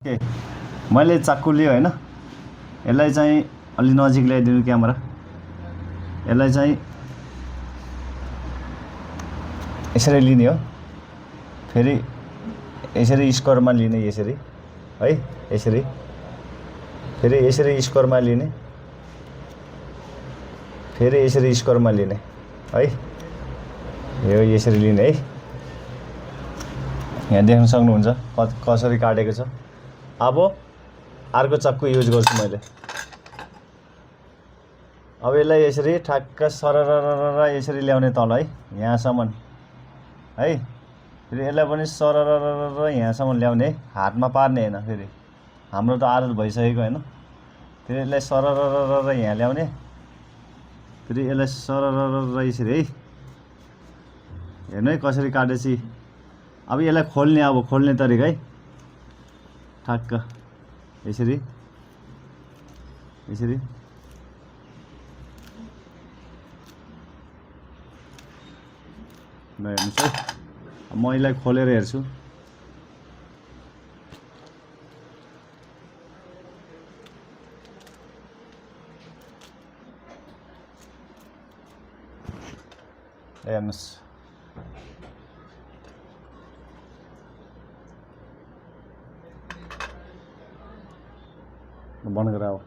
okay मैले चाकु लियो हैन यसलाई चाहिँ अलि नजिक ल्याइदिनु क्यामेरा यसलाई चाहिँ यसरी लिने हो फेरि यसरी स्क्वायरमा लिने यसरी है यसरी फेरि यसरी स्क्वायरमा लिने फेरि यसरी स्क्वायरमा लिने है यो यसरी लिने है यहाँ देख्न सक्नुहुन्छ कसरी काटेको छ अब अर्को चक्कु युज गर्छु मैले अब यसलाई यसरी ठ्याक्क सरररर यसरी ल्याउने तल है यहाँसम्म है फेरि यसलाई पनि सरररर यहाँसम्म ल्याउने हातमा पार्ने हैन फेरि हाम्रो त आदत भइसकेको हैन फेरि यसलाई सरररर यहाँ ल्याउने फेरि यसलाई सरररर यसरी है हेर्नु है कसरी काटेपछि अब यसलाई खोल्ने अब खोल्ने तरिका है ठ्याक्क यसरी यसरी ल हेर्नुस् है म यसलाई खोलेर हेर्छु हेर्नुस् बन्द गराओ